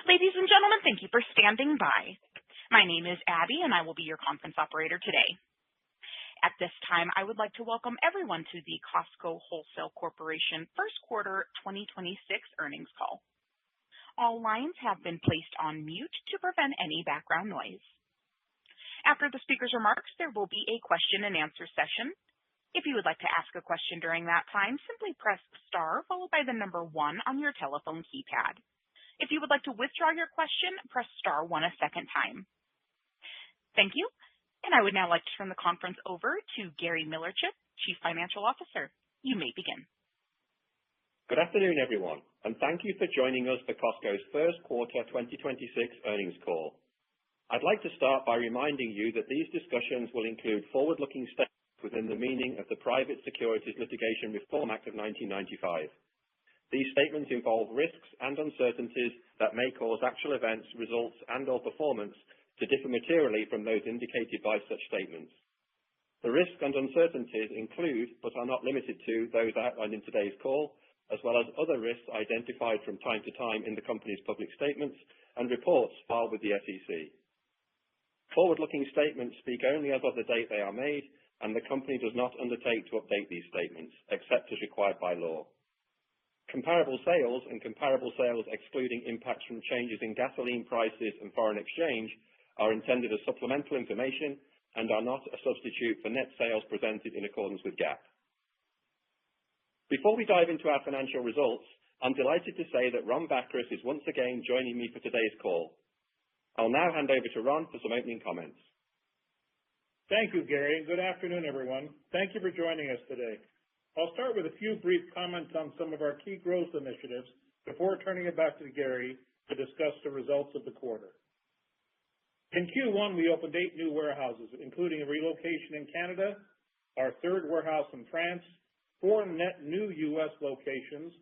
Ladies and gentlemen, thank you for standing by. My name is Abby, and I will be your conference operator today. At this time, I would like to welcome everyone to the Costco Wholesale Corporation First Quarter 2026 Earnings Call. All lines have been placed on mute to prevent any background noise. After the speaker's remarks, there will be a question-and-answer session. If you would like to ask a question during that time, simply press star followed by the number 1 on your telephone keypad. If you would like to withdraw your question, press star 1 a second time. Thank you, and I would now like to turn the conference over to Gary Millerchip, Chief Financial Officer. You may begin. Good afternoon, everyone, and thank you for joining us for Costco's First Quarter 2026 Earnings Call. I'd like to start by reminding you that these discussions will include forward-looking statements within the meaning of the Private Securities Litigation Reform Act of 1995. These statements involve risks and uncertainties that may cause actual events, results, and/or performance to differ materially from those indicated by such statements. The risks and uncertainties include, but are not limited to, those outlined in today's call, as well as other risks identified from time to time in the company's public statements and reports filed with the SEC. Forward-looking statements speak only as of the date they are made, and the company does not undertake to update these statements, except as required by law. Comparable sales and comparable sales excluding impacts from changes in gasoline prices and foreign exchange are intended as supplemental information and are not a substitute for net sales presented in accordance with GAAP. Before we dive into our financial results, I'm delighted to say that Ron Bachrus is once again joining me for today's call. I'll now hand over to Ron for some opening comments. Thank you, Gary, and good afternoon, everyone. Thank you for joining us today. I'll start with a few brief comments on some of our key growth initiatives before turning it back to Gary to discuss the results of the quarter. In Q1, we opened 8 new warehouses, including a relocation in Canada, our 3rd warehouse in France, 4 net new U.S. locations,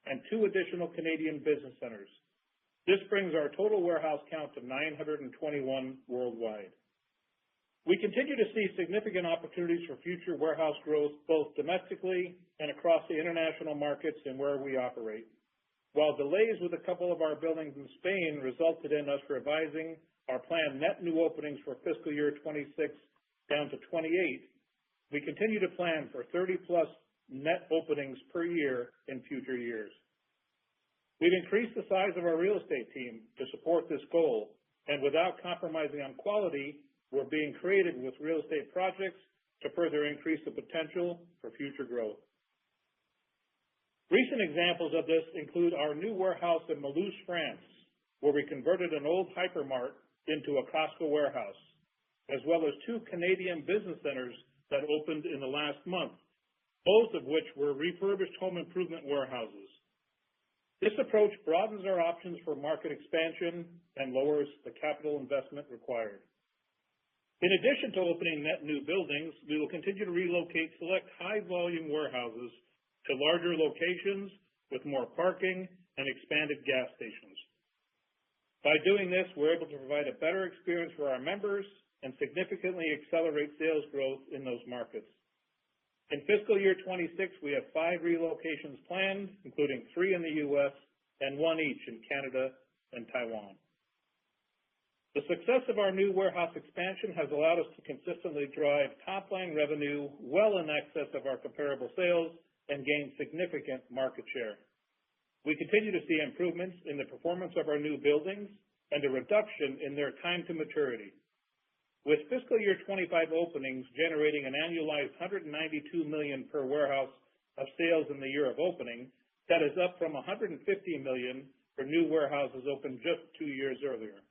and 2 additional Canadian business centers. This brings our total warehouse count to 921 worldwide. We continue to see significant opportunities for future warehouse growth, both domestically and across the international markets and where we operate. While delays with a couple of our buildings in Spain resulted in us revising our planned net new openings for fiscal year 26 down to 28, we continue to plan for 30-plus net openings per year in future years. We've increased the size of our real estate team to support this goal, and without compromising on quality, we're being creative with real estate projects to further increase the potential for future growth. Recent examples of this include our new warehouse in Mulhouse, France, where we converted an old hypermart into a Costco warehouse, as well as 2 Canadian business centers that opened in the last month, both of which were refurbished home improvement warehouses. This approach broadens our options for market expansion and lowers the capital investment required. In addition to opening net new buildings, we will continue to relocate select high-volume warehouses to larger locations with more parking and expanded gas stations. By doing this, we're able to provide a better experience for our members and significantly accelerate sales growth in those markets. In fiscal year 26, we have 5 relocations planned, including 3 in the U.S. and 1 each in Canada and Taiwan. The success of our new warehouse expansion has allowed us to consistently drive top-line revenue well in excess of our comparable sales and gain significant market share. We continue to see improvements in the performance of our new buildings and a reduction in their time to maturity. With fiscal year 25 openings generating an annualized $192 million per warehouse of sales in the year of opening, that is up from $150 million for new warehouses opened just 2 years earlier.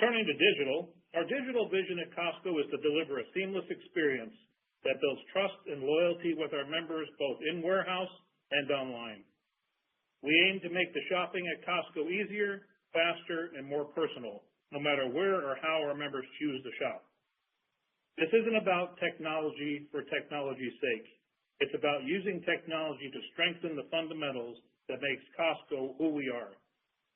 Turning to digital, our digital vision at Costco is to deliver a seamless experience that builds trust and loyalty with our members both in warehouse and online. We aim to make the shopping at Costco easier, faster, and more personal, no matter where or how our members choose to shop. This isn't about technology for technology's sake. It's about using technology to strengthen the fundamentals that makes Costco who we are,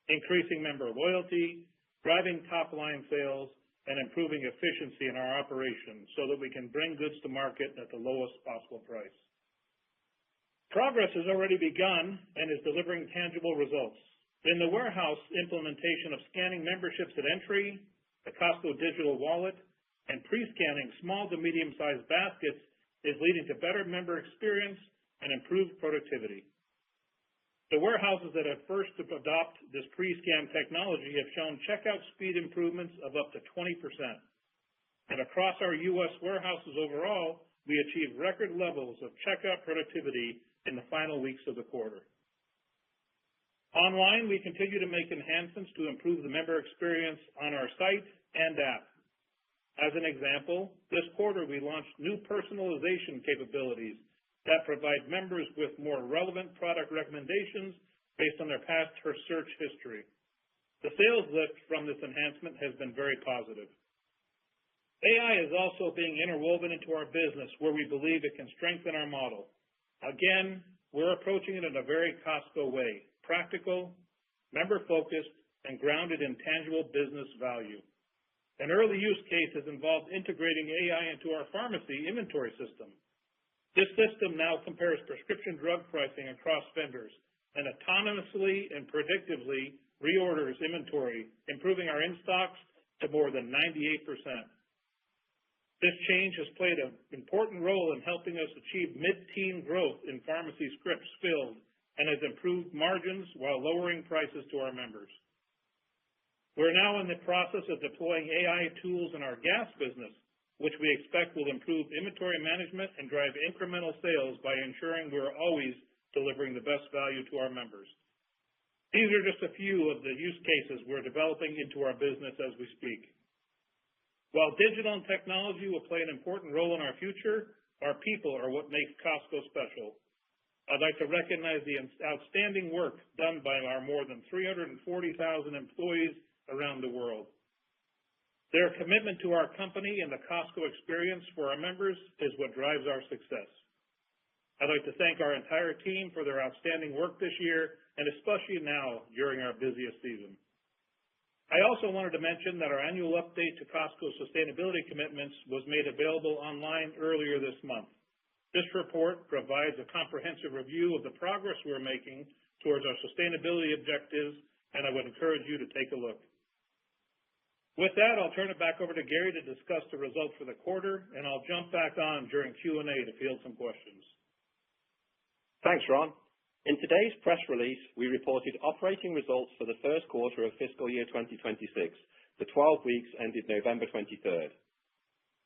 increasing member loyalty, driving top-line sales, and improving efficiency in our operations so that we can bring goods to market at the lowest possible price. Progress has already begun and is delivering tangible results. In the warehouse, implementation of scanning memberships at entry, the Costco digital wallet, and pre-scanning small to medium-sized baskets is leading to better member experience and improved productivity. The warehouses that have first adopt this pre-scan technology have shown checkout speed improvements of up to 20%. And across our U.S. warehouses overall, we achieved record levels of checkout productivity in the final weeks of the quarter. Online, we continue to make enhancements to improve the member experience on our site and app. As an example, this quarter we launched new personalization capabilities that provide members with more relevant product recommendations based on their past search history. The sales lift from this enhancement has been very positive. AI is also being interwoven into our business where we believe it can strengthen our model. Again, we're approaching it in a very Costco way, practical, member-focused, and grounded in tangible business value. An early use case has involved integrating AI into our pharmacy inventory system. This system now compares prescription drug pricing across vendors and autonomously and predictively reorders inventory, improving our in-stocks to more than 98%. This change has played an important role in helping us achieve mid-teen growth in pharmacy scripts filled and has improved margins while lowering prices to our members. We're now in the process of deploying AI tools in our gas business, which we expect will improve inventory management and drive incremental sales by ensuring we're always delivering the best value to our members. These are just a few of the use cases we're developing into our business as we speak. While digital and technology will play an important role in our future, our people are what makes Costco special. I'd like to recognize the outstanding work done by our more than 340,000 employees around the world. Their commitment to our company and the Costco experience for our members is what drives our success. I'd like to thank our entire team for their outstanding work this year, and especially now during our busiest season. I also wanted to mention that our annual update to Costco's sustainability commitments was made available online earlier this month. This report provides a comprehensive review of the progress we're making towards our sustainability objectives, and I would encourage you to take a look. With that, I'll turn it back over to Gary to discuss the results for the quarter, and I'll jump back on during Q&A to field some questions. Thanks, Ron. In today's press release, we reported operating results for the first quarter of fiscal year 2026, the 12 weeks ended November 23rd.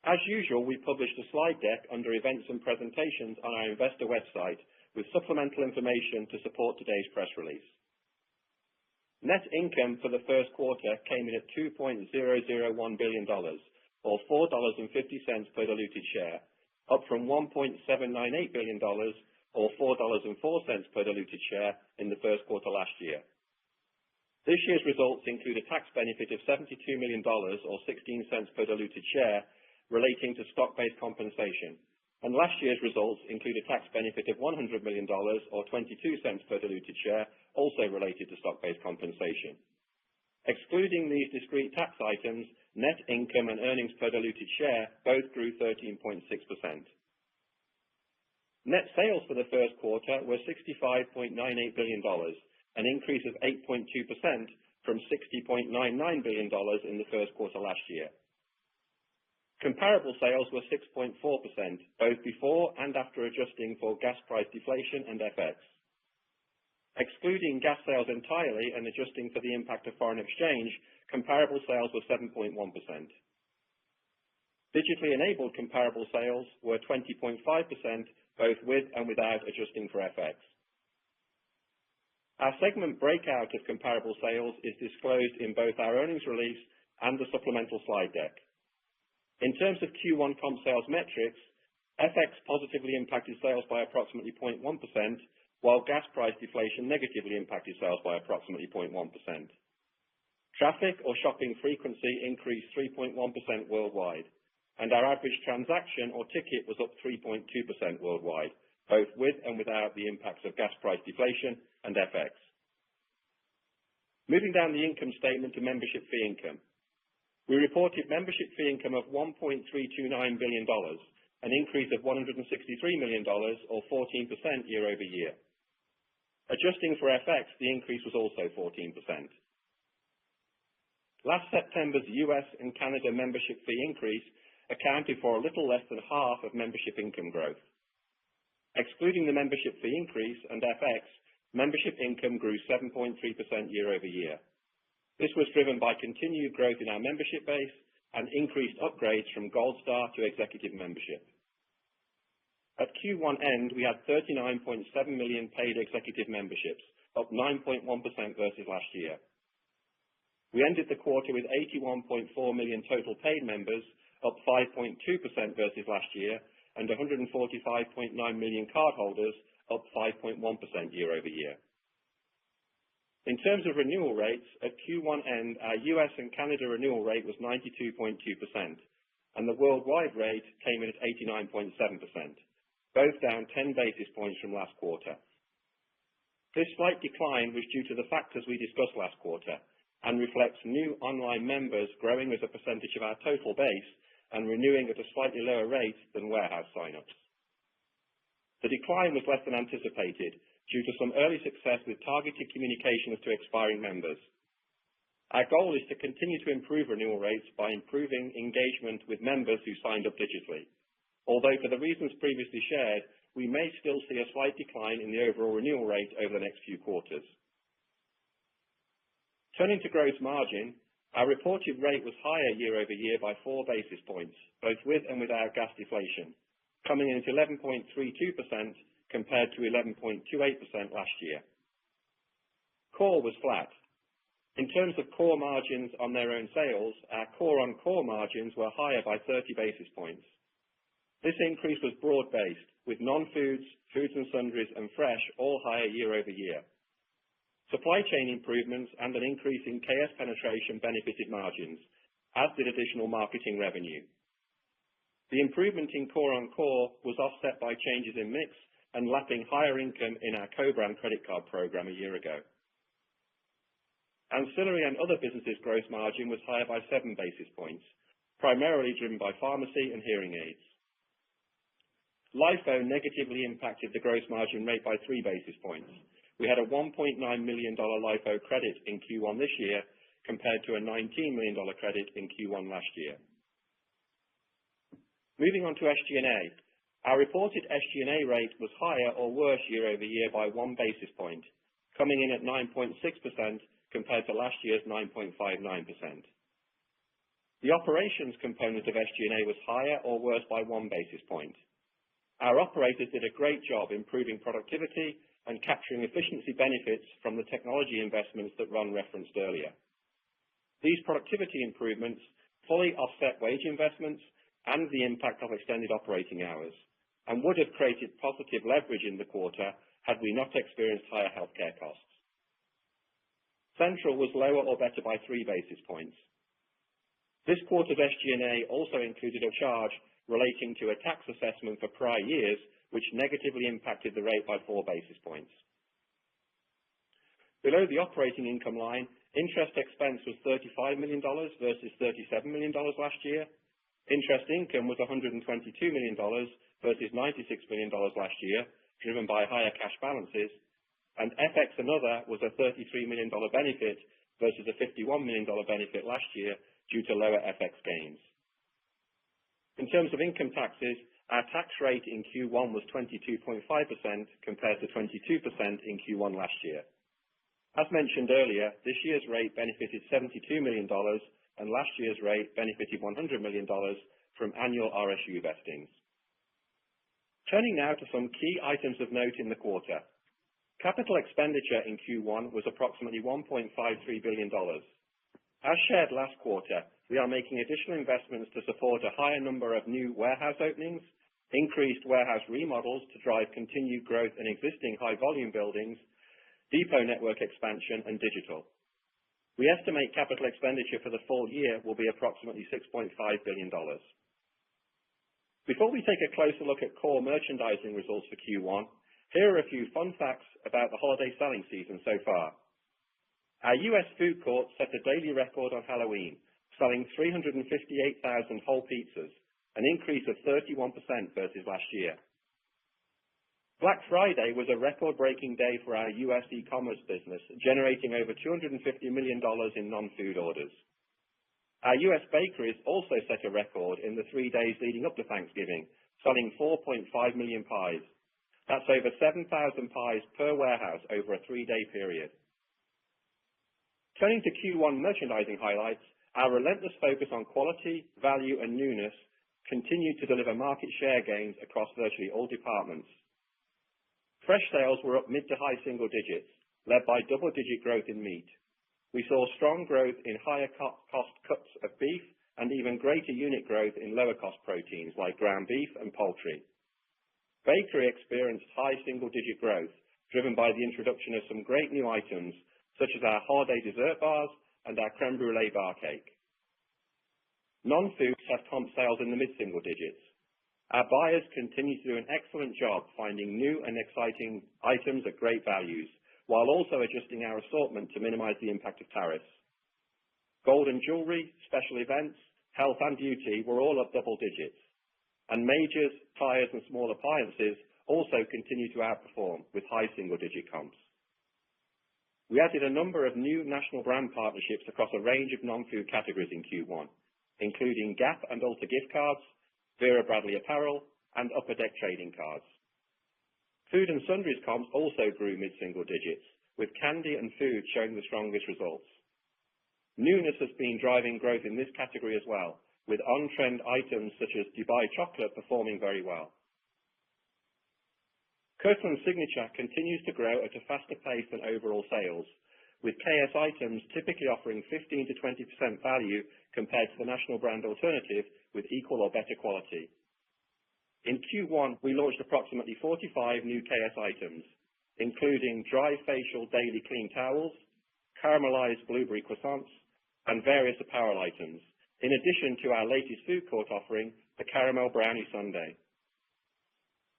As usual, we published a slide deck under Events and Presentations on our investor website with supplemental information to support today's press release. Net income for the first quarter came in at $2.001 billion, or $4.50 per diluted share, up from $1.798 billion, or $4.04 per diluted share in the first quarter last year. This year's results include a tax benefit of $72 million, or 16 cents per diluted share, relating to stock-based compensation, and last year's results include a tax benefit of $100 million, or 22 cents per diluted share, also related to stock-based compensation. Excluding these discrete tax items, net income and earnings per diluted share both grew 13.6%. Net sales for the first quarter were $65.98 billion, an increase of 8.2% from $60.99 billion in the first quarter last year. Comparable sales were 6.4%, both before and after adjusting for gas price deflation and FX. Excluding gas sales entirely and adjusting for the impact of foreign exchange, comparable sales were 7.1%. Digitally enabled comparable sales were 20.5%, both with and without adjusting for FX. Our segment breakout of comparable sales is disclosed in both our earnings release and the supplemental slide deck. In terms of Q1 comp sales metrics, FX positively impacted sales by approximately 0.1%, while gas price deflation negatively impacted sales by approximately 0.1%. Traffic or shopping frequency increased 3.1% worldwide, and our average transaction or ticket was up 3.2% worldwide, both with and without the impacts of gas price deflation and FX. Moving down the income statement to membership fee income. We reported membership fee income of $1.329 billion, an increase of $163 million, or 14% year over year. Adjusting for FX, the increase was also 14%. Last September's US and Canada membership fee increase accounted for a little less than half of membership income growth. Excluding the membership fee increase and FX, membership income grew 7.3% year over year. This was driven by continued growth in our membership base and increased upgrades from Gold Star to Executive membership. At Q1 end, we had 39.7 million paid Executive memberships, up 9.1% versus last year. We ended the quarter with 81.4 million total paid members, up 5.2% versus last year, and 145.9 million cardholders, up 5.1% year over year. In terms of renewal rates, at Q1 end, our US and Canada renewal rate was 92.2%, and the worldwide rate came in at 89.7%, both down 10 basis points from last quarter. This slight decline was due to the factors we discussed last quarter and reflects new online members growing as a percentage of our total base and renewing at a slightly lower rate than warehouse sign-ups. The decline was less than anticipated due to some early success with targeted communications to expiring members. Our goal is to continue to improve renewal rates by improving engagement with members who signed up digitally, although for the reasons previously shared, we may still see a slight decline in the overall renewal rate over the next few quarters. Turning to gross margin, our reported rate was higher year over year by 4 basis points, both with and without gas deflation, coming in at 11.32% compared to 11.28% last year. Core was flat. In terms of core margins on their own sales, our core-on-core margins were higher by 30 basis points. This increase was broad-based, with non-foods, foods and sundries, and fresh all higher year over year. Supply chain improvements and an increase in KS penetration benefited margins, as did additional marketing revenue. The improvement in core-on-core was offset by changes in mix and lapping higher income in our co-brand credit card program a year ago. Ancillary and other businesses' gross margin was higher by 7 basis points, primarily driven by pharmacy and hearing aids. LIFO negatively impacted the gross margin rate by 3 basis points. We had a $1.9 million LIFO credit in Q1 this year compared to a $19 million credit in Q1 last year. Moving on to SG&A. Our reported SG&A rate was higher or worse year over year by 1 basis point, coming in at 9.6% compared to last year's 9.59%. The operations component of SG&A was higher or worse by 1 basis point. Our operators did a great job improving productivity and capturing efficiency benefits from the technology investments that Ron referenced earlier. These productivity improvements fully offset wage investments and the impact of extended operating hours, and would have created positive leverage in the quarter had we not experienced higher healthcare costs. Central was lower or better by 3 basis points. This quarter's SG&A also included a charge relating to a tax assessment for prior years, which negatively impacted the rate by 4 basis points. Below the operating income line, interest expense was $35 million versus $37 million last year. Interest income was $122 million versus $96 million last year, driven by higher cash balances, and FX and other was a $33 million benefit versus a $51 million benefit last year due to lower FX gains. In terms of income taxes, our tax rate in Q1 was 22.5% compared to 22% in Q1 last year. As mentioned earlier, this year's rate benefited $72 million and last year's rate benefited $100 million from annual RSU vestings. Turning now to some key items of note in the quarter. Capital expenditure in Q1 was approximately $1.53 billion. As shared last quarter, we are making additional investments to support a higher number of new warehouse openings, increased warehouse remodels to drive continued growth in existing high-volume buildings, depot network expansion, and digital. We estimate capital expenditure for the full year will be approximately $6.5 billion. Before we take a closer look at core merchandising results for Q1, here are a few fun facts about the holiday selling season so far. Our U.S. food court set a daily record on Halloween, selling 358,000 whole pizzas, an increase of 31% versus last year. Black Friday was a record-breaking day for our U.S. e-commerce business, generating over $250 million in non-food orders. Our U.S. bakeries also set a record in the 3 days leading up to Thanksgiving, selling 4.5 million pies. That's over 7,000 pies per warehouse over a 3-day period. Turning to Q1 merchandising highlights, our relentless focus on quality, value, and newness continued to deliver market share gains across virtually all departments. Fresh sales were up mid to high single digits, led by double-digit growth in meat. We saw strong growth in higher cost cuts of beef and even greater unit growth in lower cost proteins like ground beef and poultry. Bakery experienced high single-digit growth, driven by the introduction of some great new items, such as our holiday dessert bars and our creme brulee bar cake. Non-foods have comp sales in the mid-single digits. Our buyers continue to do an excellent job finding new and exciting items at great values, while also adjusting our assortment to minimize the impact of tariffs. Gold and jewelry, special events, health and beauty were all up double digits, and majors, tires and small appliances also continue to outperform with high single-digit comps. We added a number of new national brand partnerships across a range of non-food categories in Q1, including Gap and Ulta gift cards, Vera Bradley apparel, and Upper Deck trading cards. Food and sundries comps also grew mid-single digits, with candy and food showing the strongest results. Newness has been driving growth in this category as well, with on-trend items such as Dubai chocolate performing very well. Kirkland's Signature continues to grow at a faster pace than overall sales, with KS items typically offering 15 to 20% value compared to the national brand alternative with equal or better quality. In Q1, we launched approximately 45 new KS items, including dry facial daily clean towels, caramelized blueberry croissants, and various apparel items, in addition to our latest food court offering, the Caramel Brownie Sundae.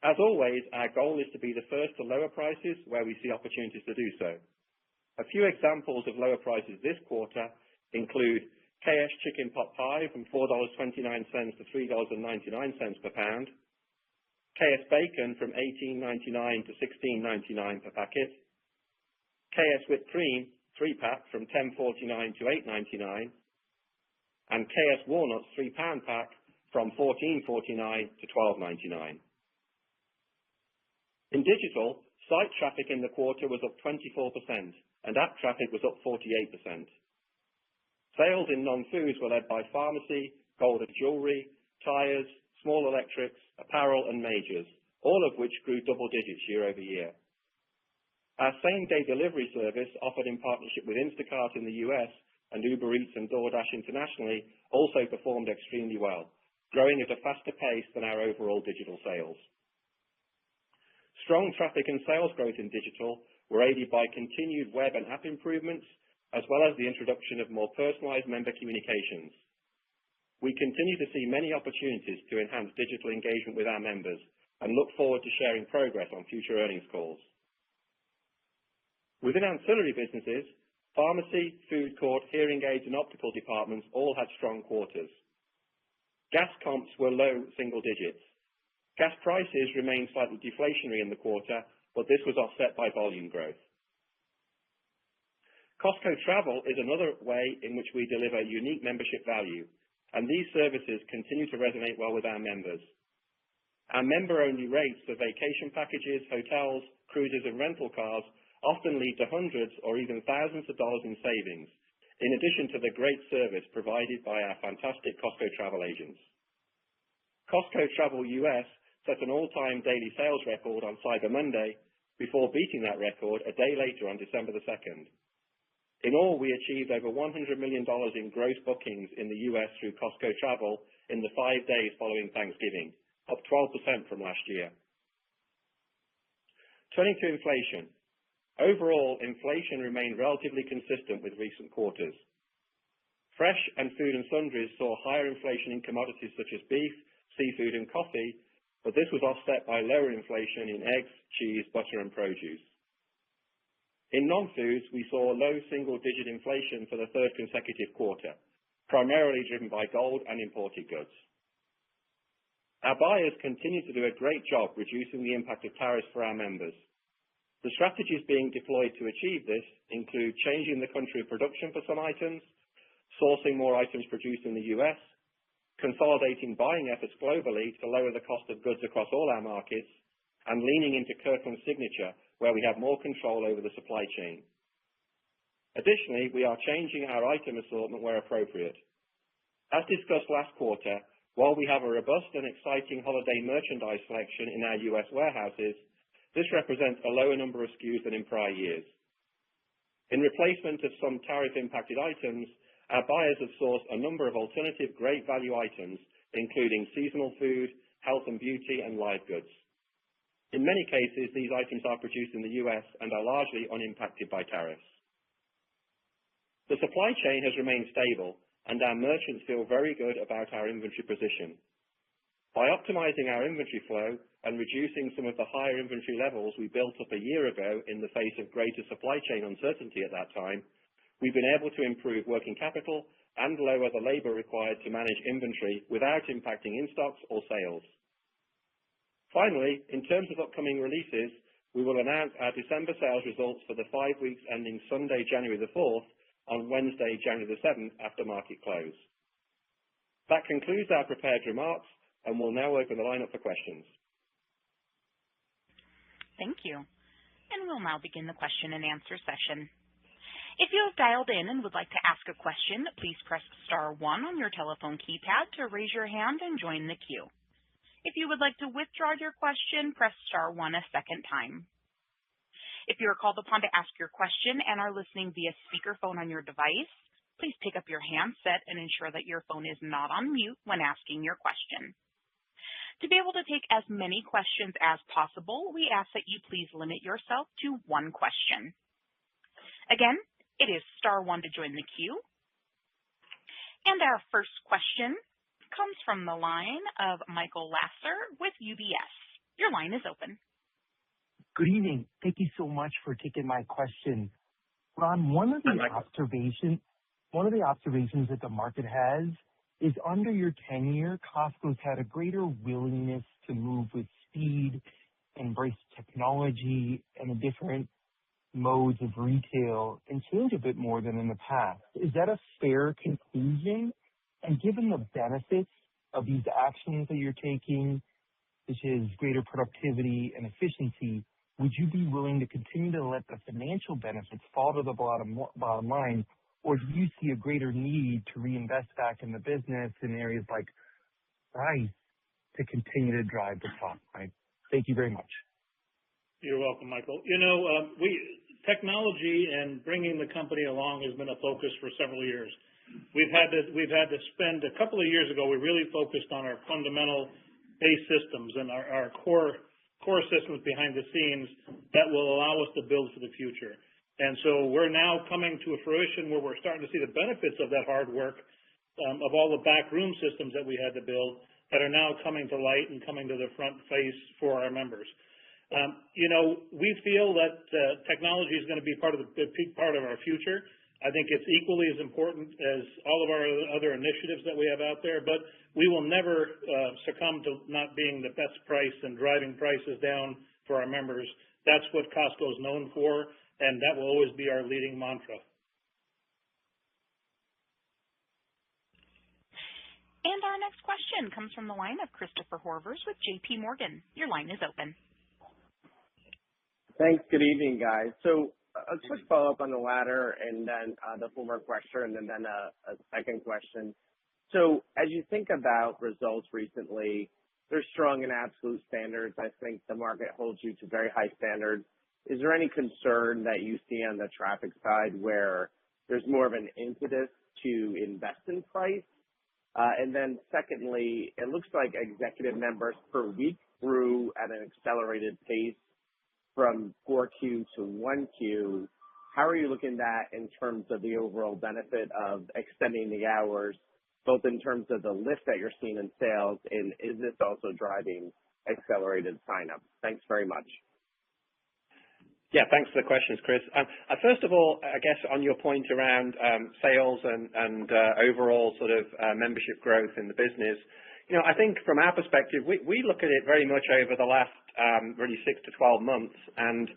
As always, our goal is to be the first to lower prices where we see opportunities to do so. A few examples of lower prices this quarter include KS chicken pot pie from $4.29 to $3.99 per pound, KS bacon from $18.99 to $16.99 per packet, KS whipped cream 3-pack from $10.49 to $8.99, and KS walnuts 3-pound pack from $14.49 to $12.99. In digital, site traffic in the quarter was up 24%, and app traffic was up 48%. Sales in non-foods were led by pharmacy, gold and jewelry, tires, small electrics, apparel, and majors, all of which grew double digits year over year. Our same-day delivery service, offered in partnership with Instacart in the US and Uber Eats and DoorDash internationally, also performed extremely well, growing at a faster pace than our overall digital sales. Strong traffic and sales growth in digital were aided by continued web and app improvements, as well as the introduction of more personalized member communications. We continue to see many opportunities to enhance digital engagement with our members and look forward to sharing progress on future earnings calls. Within ancillary businesses, pharmacy, food court, hearing aids, and optical departments all had strong quarters. Gas comps were low single digits. Gas prices remained slightly deflationary in the quarter, but this was offset by volume growth. Costco Travel is another way in which we deliver unique membership value, and these services continue to resonate well with our members. Our member-only rates for vacation packages, hotels, cruises, and rental cars often lead to hundreds or even thousands of dollars in savings, in addition to the great service provided by our fantastic Costco Travel agents. Costco Travel US set an all-time daily sales record on Cyber Monday before beating that record a day later on December the 2nd. In all, we achieved over $100 million in gross bookings in the US through Costco Travel in the 5 days following Thanksgiving, up 12% from last year. Turning to inflation. Overall, inflation remained relatively consistent with recent quarters. Fresh and food and sundries saw higher inflation in commodities such as beef, seafood, and coffee, but this was offset by lower inflation in eggs, cheese, butter, and produce. In non-foods, we saw low single-digit inflation for the third consecutive quarter, primarily driven by gold and imported goods. Our buyers continue to do a great job reducing the impact of tariffs for our members. The strategies being deployed to achieve this include changing the country of production for some items, sourcing more items produced in the US, consolidating buying efforts globally to lower the cost of goods across all our markets, and leaning into Kirkland Signature, where we have more control over the supply chain. Additionally, we are changing our item assortment where appropriate. As discussed last quarter, while we have a robust and exciting holiday merchandise selection in our US warehouses, this represents a lower number of SKUs than in prior years. In replacement of some tariff-impacted items, our buyers have sourced a number of alternative great value items, including seasonal food, health and beauty, and live goods. In many cases, these items are produced in the US and are largely unimpacted by tariffs. The supply chain has remained stable, and our merchants feel very good about our inventory position. By optimizing our inventory flow and reducing some of the higher inventory levels we built up a year ago in the face of greater supply chain uncertainty at that time, we've been able to improve working capital and lower the labor required to manage inventory without impacting in-stocks or sales. Finally, in terms of upcoming releases, we will announce our December sales results for the 5 weeks ending Sunday, January the 4th, on Wednesday, January the 7th, after market close. That concludes our prepared remarks, and we'll now open the line up for questions. Thank you. And we'll now begin the question and answer session. If you have dialed in and would like to ask a question, please press star 1 on your telephone keypad to raise your hand and join the queue. If you would like to withdraw your question, press star 1 a second time. If you are called upon to ask your question and are listening via speakerphone on your device, please pick up your handset and ensure that your phone is not on mute when asking your question. To be able to take as many questions as possible, we ask that you please limit yourself to 1 question. Again, it is star 1 to join the queue. And our first question comes from the line of Michael Lasser with UBS. Your line is open. Good evening. Thank you so much for taking my question. Ron, one of the observations that the market has is under your tenure, Costco's had a greater willingness to move with speed, embrace technology and the different modes of retail, and change a bit more than in the past. Is that a fair conclusion? And given the benefits of these actions that you're taking, which is greater productivity and efficiency, would you be willing to continue to let the financial benefits fall to the bottom line, or do you see a greater need to reinvest back in the business in areas like price to continue to drive the top line? Thank you very much. You're welcome, Michael. Technology and bringing the company along has been a focus for several years. We've had to spend a couple of years ago. We really focused on our fundamental base systems and our core systems behind the scenes that will allow us to build for the future. And so we're now coming to a fruition where we're starting to see the benefits of that hard work, of all the backroom systems that we had to build that are now coming to light and coming to the front face for our members. We feel that technology is going to be a big part of our future. I think it's equally as important as all of our other initiatives that we have out there, but we will never succumb to not being the best price and driving prices down for our members. That's what Costco is known for, and that will always be our leading mantra. And our next question comes from the line of Christopher Horvers with JP Morgan. Your line is open. Thanks. Good evening, guys. So a quick follow-up on the latter and then the former question and then a second question. So as you think about results recently, they're strong in absolute standards. I think the market holds you to very high standards. Is there any concern that you see on the traffic side where there's more of an impetus to invest in price? And then secondly, it looks like executive members per week grew at an accelerated pace from 4Q to 1Q. How are you looking at that in terms of the overall benefit of extending the hours, both in terms of the lift that you're seeing in sales, and is this also driving accelerated sign-ups? Thanks very much. Yeah, thanks for the questions, Chris. First of all, I guess on your point around sales and overall sort of membership growth in the business, I think from our perspective, we look at it very much over the last really 6 to 12 months. And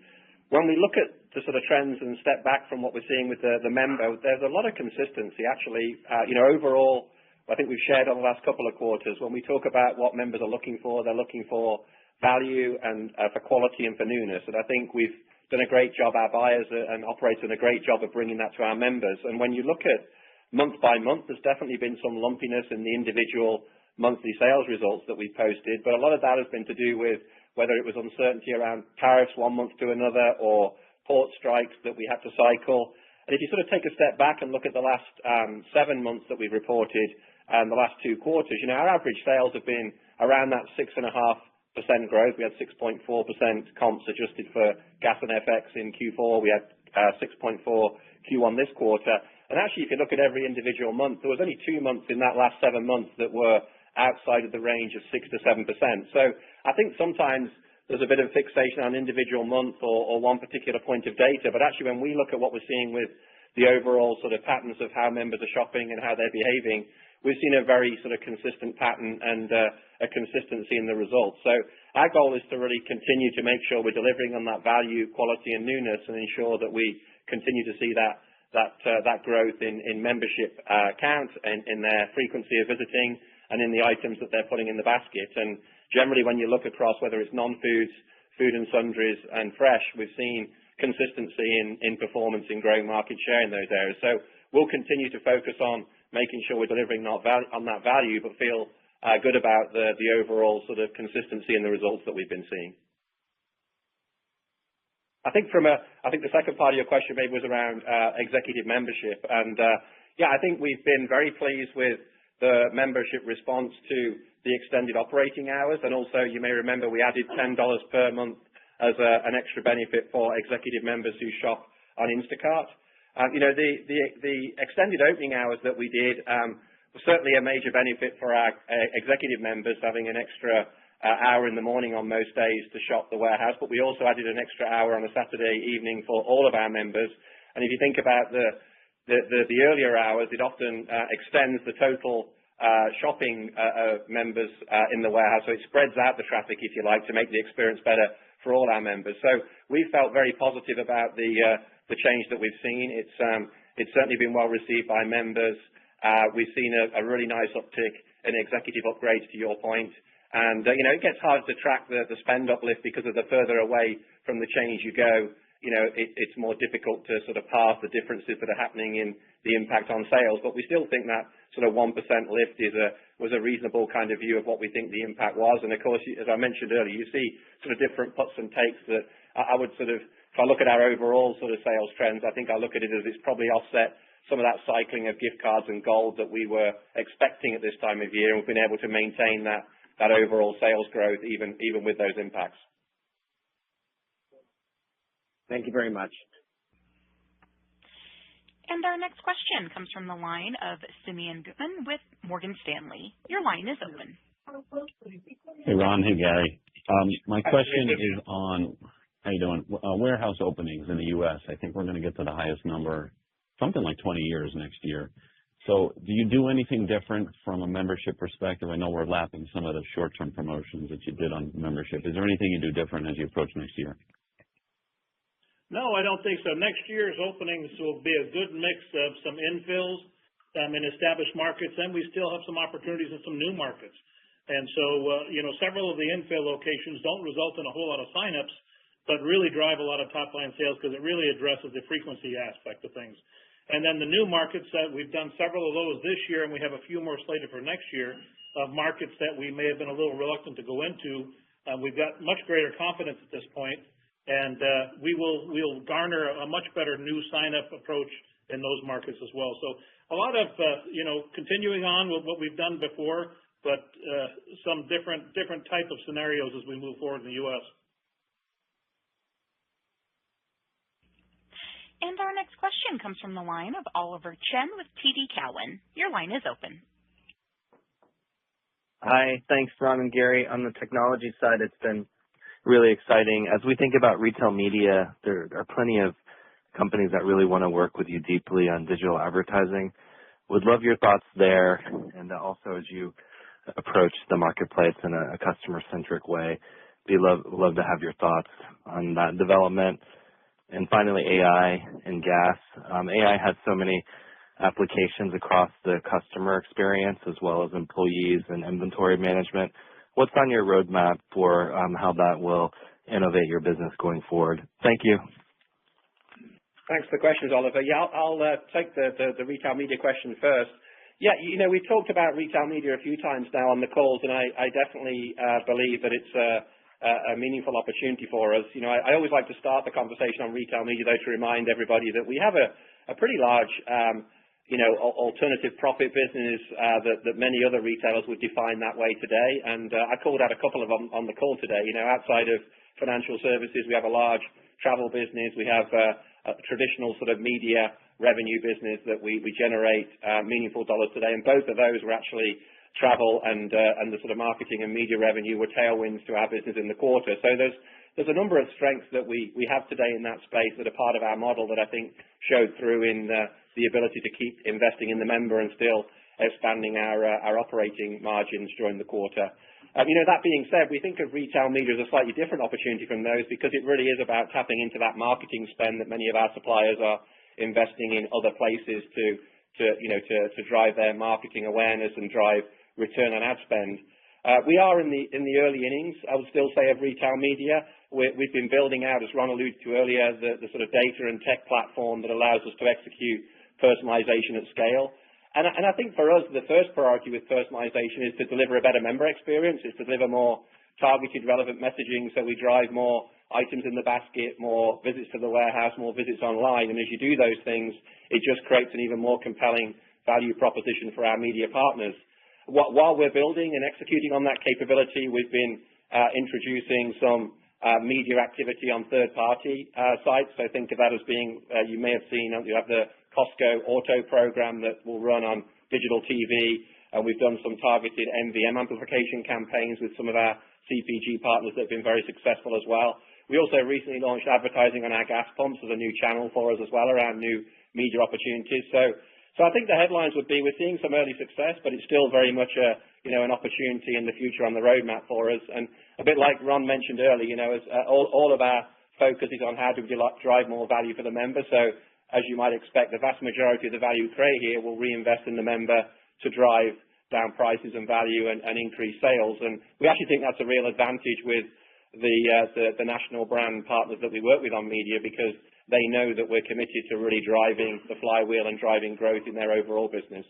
when we look at the sort of trends and step back from what we're seeing with the member, there's a lot of consistency actually. Overall, I think we've shared over the last couple of quarters, when we talk about what members are looking for, they're looking for value and for quality and for newness. And I think we've done a great job, our buyers and operators done a great job of bringing that to our members. And when you look at month by month, there's definitely been some lumpiness in the individual monthly sales results that we posted, but a lot of that has been to do with whether it was uncertainty around tariffs one month to another or port strikes that we had to cycle. And if you sort of take a step back and look at the last 7 months that we've reported and the last 2 quarters, our average sales have been around that 6.5% growth. We had 6.4% comps adjusted for gas and FX in Q4. We had 6.4 Q1 this quarter. And actually, if you look at every individual month, there was only 2 months in that last 7 months that were outside of the range of 6 to 7%. So I think sometimes there's a bit of fixation on individual month or one particular point of data. But actually, when we look at what we're seeing with the overall sort of patterns of how members are shopping and how they're behaving, we've seen a very sort of consistent pattern and a consistency in the results. So our goal is to really continue to make sure we're delivering on that value, quality, and newness, and ensure that we continue to see that growth in membership count and in their frequency of visiting and in the items that they're putting in the basket. And generally, when you look across whether it's non-foods, food and sundries, and fresh, we've seen consistency in performance in growing market share in those areas. So we'll continue to focus on making sure we're delivering on that value, but feel good about the overall sort of consistency in the results that we've been seeing. I think the second part of your question maybe was around executive membership. And I think we've been very pleased with the membership response to the extended operating hours. And also, you may remember we added $10 per month as an extra benefit for executive members who shop on Instacart. The extended opening hours that we did was certainly a major benefit for our executive members, having an extra hour in the morning on most days to shop the warehouse. But we also added an extra hour on a Saturday evening for all of our members. And if you think about the earlier hours, it often extends the total shopping members in the warehouse. So it spreads out the traffic, if you like, to make the experience better for all our members. So we felt very positive about the change that we've seen. It's certainly been well received by members. We've seen a really nice uptick in executive upgrades, to your point. And, it gets hard to track the spend uplift because of the further away from the change you go. It's more difficult to sort of parse the differences that are happening in the impact on sales. But we still think that sort of 1% lift was a reasonable kind of view of what we think the impact was. And of course, as I mentioned earlier, you see sort of different puts and takes that I would sort of, if I look at our overall sort of sales trends, I think I look at it as it's probably offset some of that cycling of gift cards and gold that we were expecting at this time of year. And we've been able to maintain that overall sales growth even with those impacts. Thank you very much. And our next question comes from the line of Simeon Gutman with Morgan Stanley. Your line is open. Hey, Ron. Hey, Gary. My question is on, how you doing? Warehouse openings in the U.S. I think we're going to get to the highest number, something like 20 years next year. So do you do anything different from a membership perspective? I know we're lapping some of the short-term promotions that you did on membership. Is there anything you do different as you approach next year? No, I don't think so. Next year's openings will be a good mix of some infills in established markets, and we still have some opportunities in some new markets. And so, several of the infill locations don't result in a whole lot of signups, but really drive a lot of top-line sales because it really addresses the frequency aspect of things. And then the new markets, we've done several of those this year, and we have a few more slated for next year of markets that we may have been a little reluctant to go into. We've got much greater confidence at this point. And we'll garner a much better new sign-up approach in those markets as well. So a lot of continuing on with what we've done before, but some different type of scenarios as we move forward in the U.S. And our next question comes from the line of Oliver Chen with TD Cowen. Your line is open. Hi, thanks, Ron and Gary. On the technology side, it's been really exciting. As we think about retail media, there are plenty of companies that really want to work with you deeply on digital advertising. Would love your thoughts there. And also, as you approach the marketplace in a customer-centric way. We love to have your thoughts on that development. And finally, AI and gas. AI has so many applications across the customer experience as well as employees and inventory management. What's on your roadmap for how that will innovate your business going forward? Thank you. Thanks for the questions, Oliver. Yeah, I'll take the retail media question first. Yeah, we've talked about retail media a few times now on the calls, and I definitely believe that it's a meaningful opportunity for us. I always like to start the conversation on retail media, though, to remind everybody that we have a pretty large, alternative profit business that many other retailers would define that way today. And I called out a couple of them on the call today. Outside of financial services, we have a large travel business. We have a traditional sort of media revenue business that we generate meaningful dollars today. And both of those were actually travel and the sort of marketing and media revenue were tailwinds to our business in the quarter. So there's a number of strengths that we have today in that space that are part of our model that I think showed through in the ability to keep investing in the member and still expanding our operating margins during the quarter. That being said, we think of retail media as a slightly different opportunity from those because it really is about tapping into that marketing spend that many of our suppliers are investing in other places to drive their marketing awareness and drive return on ad spend. We are in the early innings, I would still say, of retail media. We've been building out, as Ron alluded to earlier, the sort of data and tech platform that allows us to execute personalization at scale. And I think for us, the first priority with personalization is to deliver a better member experience, is to deliver more targeted, relevant messaging so we drive more items in the basket, more visits to the warehouse, more visits online. And as you do those things, it just creates an even more compelling value proposition for our media partners. While we're building and executing on that capability, we've been introducing some media activity on third-party sites. So think of that as being, you may have seen, you have the Costco Auto program that will run on digital TV, and we've done some targeted MVM amplification campaigns with some of our CPG partners that have been very successful as well. We also recently launched advertising on our gas pumps as a new channel for us as well around new media opportunities. So I think the headlines would be we're seeing some early success, but it's still very much an opportunity in the future on the roadmap for us. And a bit like Ron mentioned earlier, as all of our focus is on how do we drive more value for the member. So as you might expect, the vast majority of the value created here will reinvest in the member to drive down prices and value and increase sales. And we actually think that's a real advantage with the national brand partners that we work with on media because they know that we're committed to really driving the flywheel and driving growth in their overall business.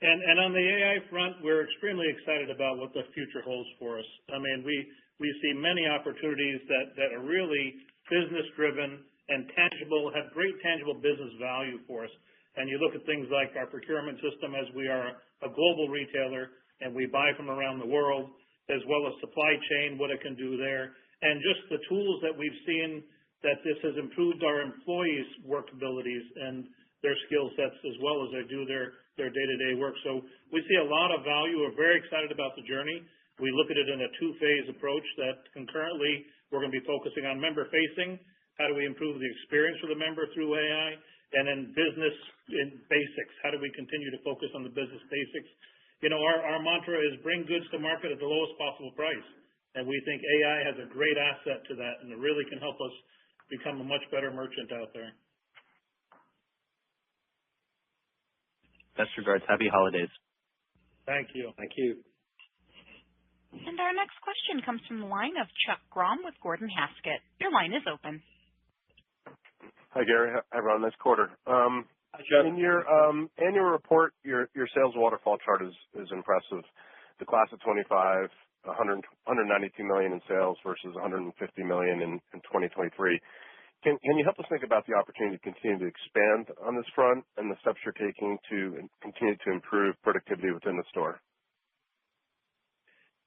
And on the AI front, we're extremely excited about what the future holds for us. I mean, we see many opportunities that are really business-driven and tangible, have great tangible business value for us. And you look at things like our procurement system, as we are a global retailer and we buy from around the world, as well as supply chain, what it can do there, and just the tools that we've seen that this has improved our employees' work abilities and their skill sets as well as they do their day-to-day work. So we see a lot of value. We're very excited about the journey. We look at it in a two-phase approach that concurrently we're going to be focusing on member-facing. How do we improve the experience for the member through AI? And then business in basics. How do we continue to focus on the business basics? Our mantra is bring goods to market at the lowest possible price. And we think AI has a great asset to that, and it really can help us become a much better merchant out there. Best regards. Happy holidays. Thank you. Thank you. And our next question comes from the line of Chuck Grom with Gordon Haskett. Your line is open. Hi, Gary. Hi, Ron. Nice quarter. Hi, Chuck. In your annual report, your sales waterfall chart is impressive. The class of 25, $192 million in sales versus $150 million in 2023. Can you help us think about the opportunity to continue to expand on this front and the steps you're taking to continue to improve productivity within the store?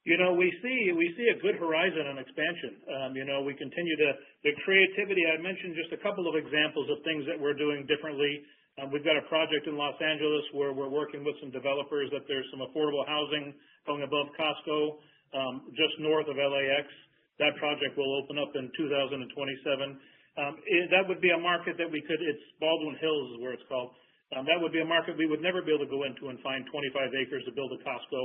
We see a good horizon on expansion. We continue the creativity. I mentioned just a couple of examples of things that we're doing differently. We've got a project in Los Angeles where we're working with some developers that there's some affordable housing going above Costco, just north of LAX. That project will open up in 2027. That would be a market that it's Baldwin Hills is where it's called. That would be a market we would never be able to go into and find 25 acres to build a Costco.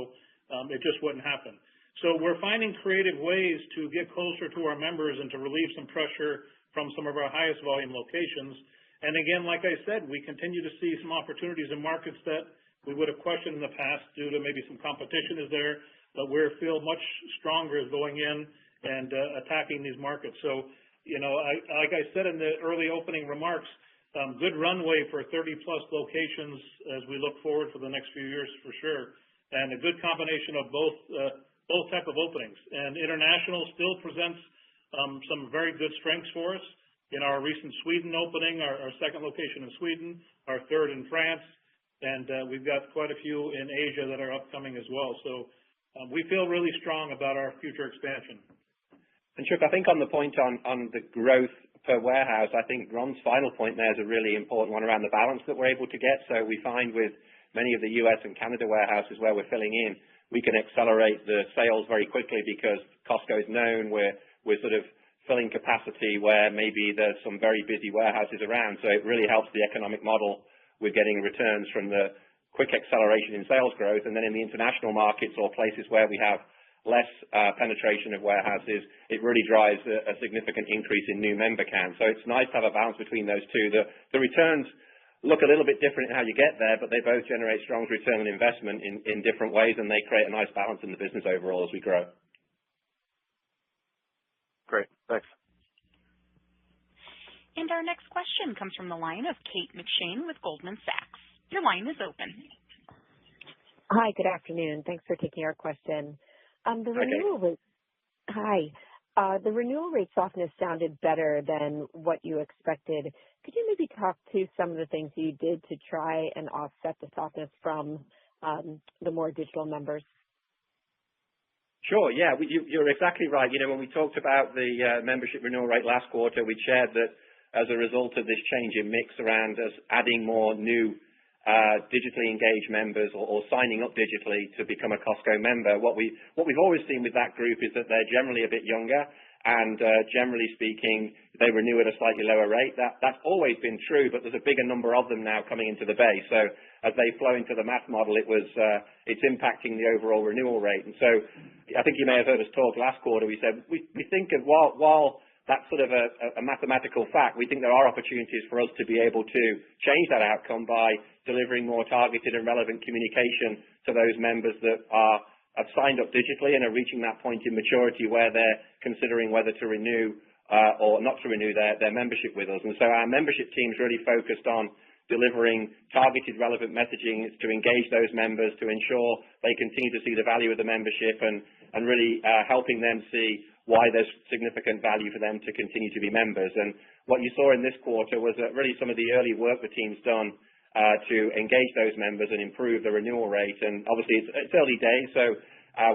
it just wouldn't happen. So we're finding creative ways to get closer to our members and to relieve some pressure from some of our highest volume locations. And again, like I said, we continue to see some opportunities in markets that we would have questioned in the past due to maybe some competition is there, but we feel much stronger going in and attacking these markets. So, like I said in the early opening remarks, good runway for 30-plus locations as we look forward for the next few years for sure, and a good combination of both type of openings. And international still presents some very good strengths for us. In our recent Sweden opening, our second location in Sweden, our third in France, and we've got quite a few in Asia that are upcoming as well. So we feel really strong about our future expansion. And Chuck, I think on the point on the growth per warehouse, I think Ron's final point there is a really important one around the balance that we're able to get. So we find with many of the US and Canada warehouses where we're filling in, we can accelerate the sales very quickly because Costco is known. We're sort of filling capacity where maybe there's some very busy warehouses around. So it really helps the economic model with getting returns from the quick acceleration in sales growth. And then in the international markets or places where we have less penetration of warehouses, it really drives a significant increase in new member count. So it's nice to have a balance between those two. The returns look a little bit different in how you get there, but they both generate strong return on investment in different ways, and they create a nice balance in the business overall as we grow. Great. Thanks. And our next question comes from the line of Kate McShane with Goldman Sachs. Your line is open. Hi, good afternoon. Thanks for taking our question. The renewal rate softness sounded better than what you expected. Could you maybe talk to some of the things you did to try and offset the softness from the more digital members? Sure, yeah. You're exactly right. When we talked about the membership renewal rate last quarter, we shared that as a result of this change in mix around us adding more new digitally engaged members or signing up digitally to become a Costco member, what we've always seen with that group is that they're generally a bit younger and generally speaking, they renew at a slightly lower rate. That's always been true, but there's a bigger number of them now coming into the base. So as they flow into the math model, it's impacting the overall renewal rate. And so I think you may have heard us talk last quarter. We said we think of while that's sort of a mathematical fact, we think there are opportunities for us to be able to change that outcome by delivering more targeted and relevant communication to those members that have signed up digitally and are reaching that point in maturity where they're considering whether to renew or not to renew their membership with us. And so our membership team's really focused on delivering targeted relevant messaging to engage those members to ensure they continue to see the value of the membership and really helping them see why there's significant value for them to continue to be members. And what you saw in this quarter was that really some of the early work the team's done to engage those members and improve the renewal rate. And obviously it's early days, so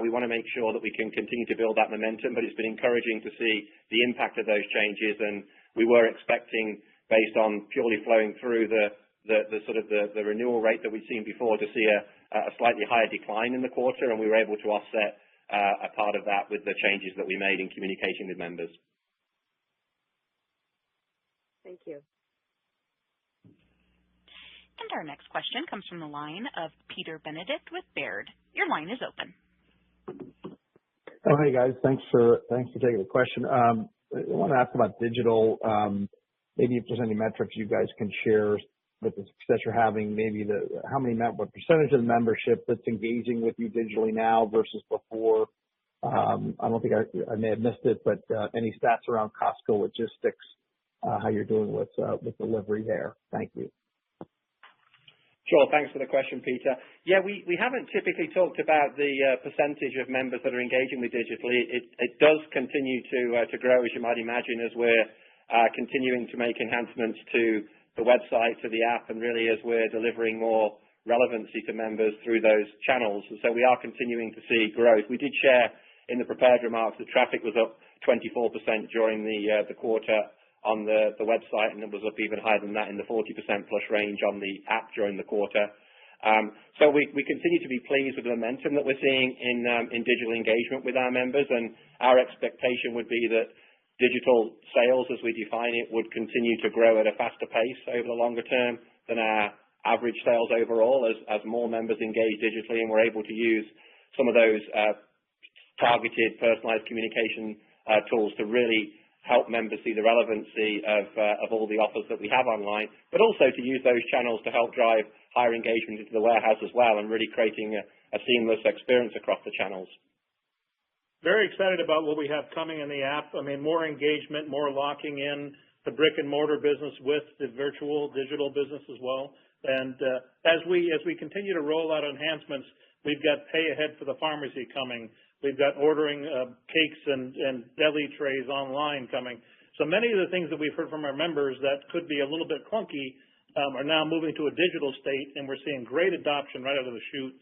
we want to make sure that we can continue to build that momentum, but it's been encouraging to see the impact of those changes. And we were expecting, based on purely flowing through the renewal rate that we'd seen before, to see a slightly higher decline in the quarter, and we were able to offset a part of that with the changes that we made in communication with members. Thank you. And our next question comes from the line of Peter Benedict with Baird. Your line is open. Oh, hey guys, thanks for taking the question. I want to ask about digital. Maybe if there's any metrics you guys can share with the success you're having, maybe what percentage of the membership that's engaging with you digitally now versus before. I don't think I may have missed it, but any stats around Costco logistics, how you're doing with delivery there. Thank you. Sure. Thanks for the question, Peter. Yeah, we haven't typically talked about the percentage of members that are engaging with digitally. It does continue to grow, as you might imagine, as we're continuing to make enhancements to the website, to the app, and really as we're delivering more relevancy to members through those channels. And so we are continuing to see growth. We did share in the prepared remarks that traffic was up 24% during the quarter on the website, and it was up even higher than that in the 40% plus range on the app during the quarter. So we continue to be pleased with the momentum that we're seeing in digital engagement with our members, and our expectation would be that digital sales, as we define it, would continue to grow at a faster pace over the longer term than our average sales overall as more members engage digitally and we're able to use some of those targeted, personalized communication tools to really help members see the relevancy of all the offers that we have online, but also to use those channels to help drive higher engagement into the warehouse as well, and really creating a seamless experience across the channels. Very excited about what we have coming in the app. I mean, more engagement, more locking in the brick and mortar business with the virtual digital business as well. And as we continue to roll out enhancements, we've got pay ahead for the pharmacy coming. We've got ordering cakes and deli trays online coming. So many of the things that we've heard from our members that could be a little bit clunky are now moving to a digital state, and we're seeing great adoption right out of the chute.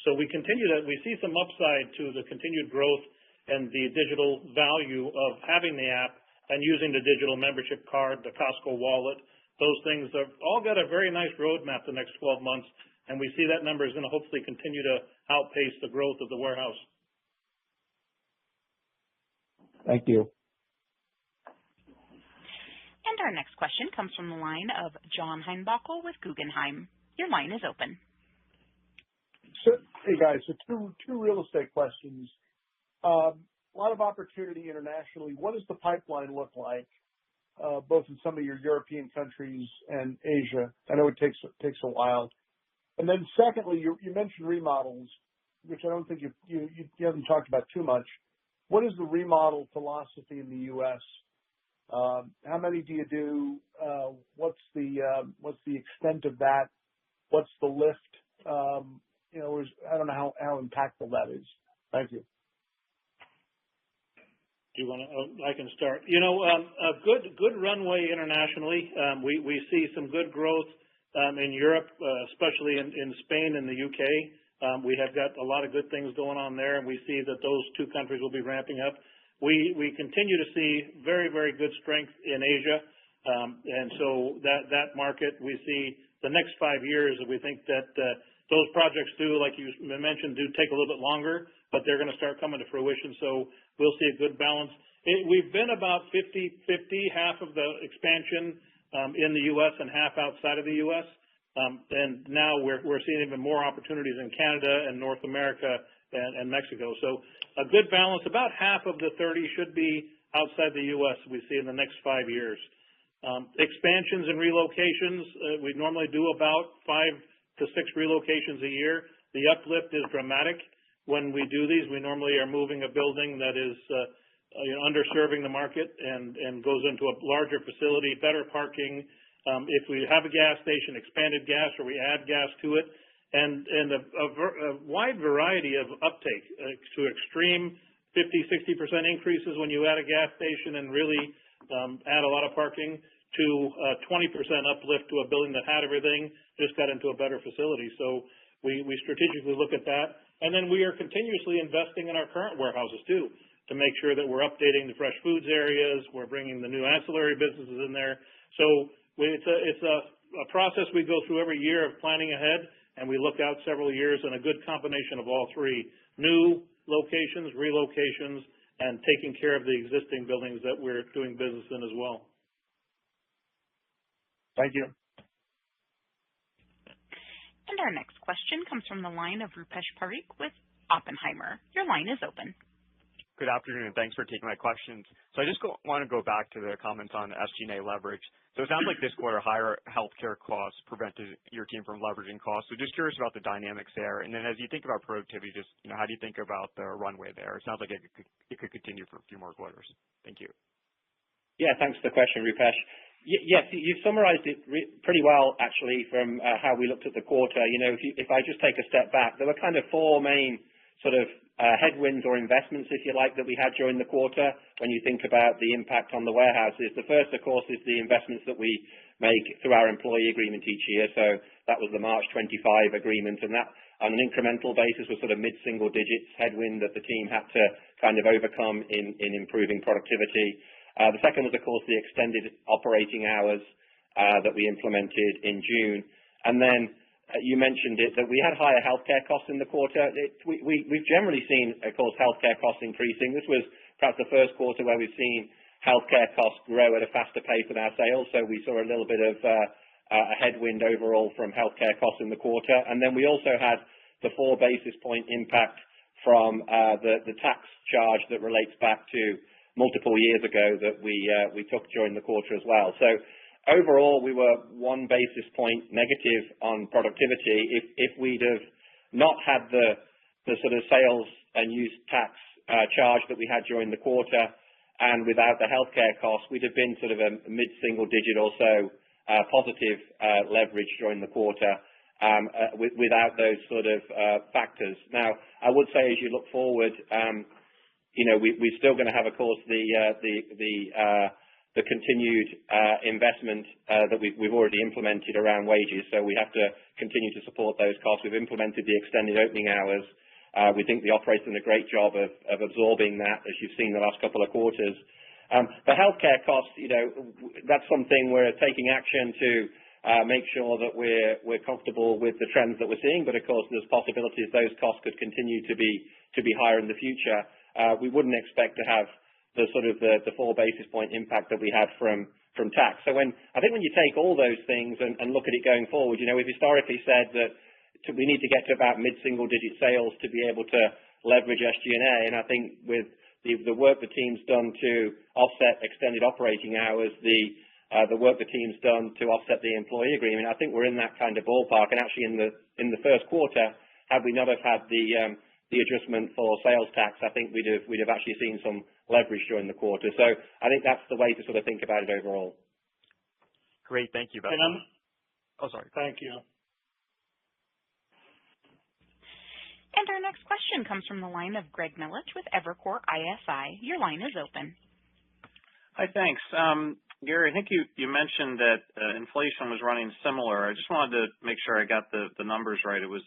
So we see some upside to the continued growth and the digital value of having the app and using the digital membership card, the Costco wallet. Those things have all got a very nice roadmap the next 12 months, and we see that number is going to hopefully continue to outpace the growth of the warehouse. Thank you. And our next question comes from the line of John Heinbockel with Guggenheim. Your line is open. So, hey guys, so two real estate questions. A lot of opportunity internationally. What does the pipeline look like, both in some of your European countries and Asia? I know it takes a while. And then secondly, you mentioned remodels, which I don't think you haven't talked about too much. What is the remodel philosophy in the U.S.? How many do you do? What's the extent of that? What's the lift? I don't know how impactful that is. Thank you. Do you want to? I can start. A good runway internationally. We see some good growth in Europe, especially in Spain and the UK. We have got a lot of good things going on there, and we see that those two countries will be ramping up. We continue to see very, very good strength in Asia, and so that market we see the next 5 years. We think that those projects like you mentioned, do take a little bit longer, but they're going to start coming to fruition. So we'll see a good balance. We've been about 50-50, half of the expansion in the U.S. and half outside of the U.S. And now we're seeing even more opportunities in Canada and North America and Mexico. So a good balance. About half of the 30 should be outside the U.S. we see in the next 5 years. Expansions and relocations, we normally do about 5 to 6 relocations a year. The uplift is dramatic. When we do these, we normally are moving a building that is underserving the market and goes into a larger facility, better parking. If we have a gas station, expanded gas, or we add gas to it, and a wide variety of uptake to extreme 50-60% increases when you add a gas station and really add a lot of parking, to 20% uplift to a building that had everything, just got into a better facility. So we strategically look at that. And then we are continuously investing in our current warehouses too, to make sure that we're updating the fresh foods areas. We're bringing the new ancillary businesses in there. So it's a process we go through every year of planning ahead, and we look out several years, and a good combination of all three: new locations, relocations, and taking care of the existing buildings that we're doing business in as well. Thank you. And our next question comes from the line of Rupesh Parikh with Oppenheimer. Your line is open. Good afternoon, and thanks for taking my questions. So I just want to go back to the comments on SG&A leverage. So it sounds like this quarter higher healthcare costs prevented your team from leveraging costs. So just curious about the dynamics there. And then as you think about productivity, just how do you think about the runway there? It sounds like it could continue for a few more quarters. Thank you. Yeah, thanks for the question, Rupesh. Yes, you've summarized it pretty well, actually, from how we looked at the quarter. If I just take a step back, there were kind of 4 main sort of headwinds or investments, if you like, that we had during the quarter when you think about the impact on the warehouses. The first, of course, is the investments that we make through our employee agreement each year. So that was the March 25 agreement, and that on an incremental basis was sort of mid-single digits headwind that the team had to kind of overcome in improving productivity. The second was, of course, the extended operating hours that we implemented in June. And then you mentioned it, that we had higher healthcare costs in the quarter. We've generally seen, of course, healthcare costs increasing. This was perhaps the first quarter where we've seen healthcare costs grow at a faster pace than our sales. So we saw a little bit of a headwind overall from healthcare costs in the quarter. And then we also had the 4 basis point impact from the tax charge that relates back to multiple years ago that we took during the quarter as well. So overall, we were 1 basis point negative on productivity. If we'd have not had the sort of sales and use tax charge that we had during the quarter, and without the healthcare costs, we'd have been sort of a mid-single digit or so positive leverage during the quarter without those sort of factors. Now, I would say as you look forward, we're still going to have, of course, the continued investment that we've already implemented around wages. So we have to continue to support those costs. We've implemented the extended opening hours. We think the operator's done a great job of absorbing that, as you've seen the last couple of quarters. The healthcare costs, that's something we're taking action to make sure that we're comfortable with the trends that we're seeing. But of course, there's possibilities those costs could continue to be higher in the future. We wouldn't expect to have the sort of the 4 basis point impact that we had from tax. So I think when you take all those things and look at it going forward, we've historically said that we need to get to about mid-single digit sales to be able to leverage SG&A. And I think with the work the team's done to offset extended operating hours, the work the team's done to offset the employee agreement, I think we're in that kind of ballpark. And actually in the first quarter, had we not have had the adjustment for sales tax, I think we'd have actually seen some leverage during the quarter. So I think that's the way to sort of think about it overall. Great. Thank you, Beth. Oh, sorry. Thank you. And our next question comes from the line of Greg Millich with Evercore ISI. Your line is open. Hi, thanks. Gary, I think you mentioned that inflation was running similar. I just wanted to make sure I got the numbers right. It was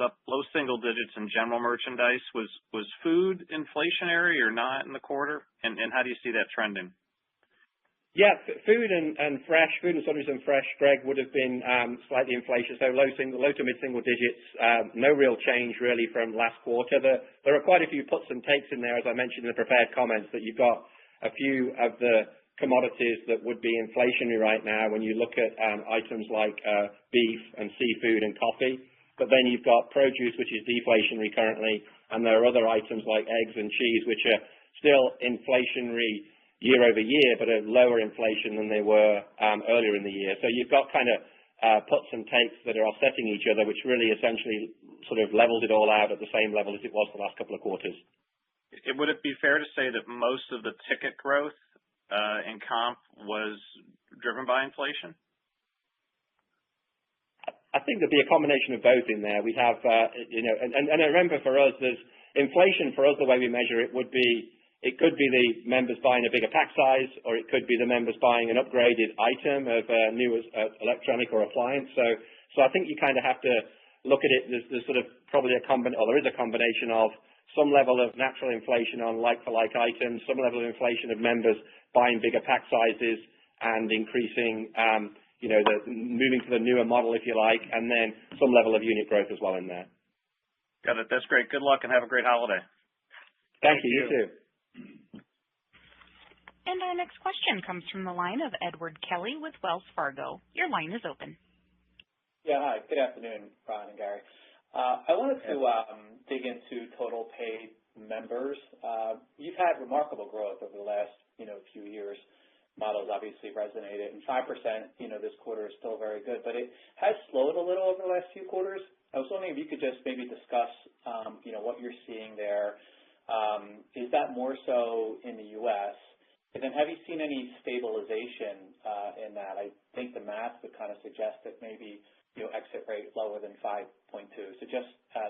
up low single digits in general merchandise. Was food inflationary or not in the quarter? And how do you see that trending? Yeah, food and fresh, food and sundries and fresh, Greg, would have been slightly inflation, so low to mid-single digits. No real change really from last quarter. There are quite a few puts and takes in there, as I mentioned in the prepared comments, that you've got a few of the commodities that would be inflationary right now when you look at items like beef and seafood and coffee. But then you've got produce, which is deflationary currently, and there are other items like eggs and cheese, which are still inflationary year over year, but at lower inflation than they were earlier in the year. So you've got kind of puts and takes that are offsetting each other, which really essentially sort of levels it all out at the same level as it was the last couple of quarters. Would it be fair to say that most of the ticket growth in comp was driven by inflation? I think there'd be a combination of both in there. We have, and I remember for us, there's inflation for us, the way we measure it it could be the members buying a bigger pack size, or it could be the members buying an upgraded item of a new electronic or appliance. So I think you kind of have to look at it. There's sort of probably there is a combination of some level of natural inflation on like-for-like items, some level of inflation of members buying bigger pack sizes and increasing, moving to the newer model, if you like, and then some level of unit growth as well in there. Got it. That's great. Good luck and have a great holiday. Thank you. You too. And our next question comes from the line of Edward Kelly with Wells Fargo. Your line is open. Yeah, hi. Good afternoon, Ron and Gary. I wanted to dig into total paid members. You've had remarkable growth over the last few years. Models obviously resonated, and 5% this quarter is still very good, but it has slowed a little over the last few quarters. I was wondering if you could just maybe discuss what you're seeing there. Is that more so in the U.S.? And then have you seen any stabilization in that? I think the math would kind of suggest that maybe exit rate lower than 5.2. So just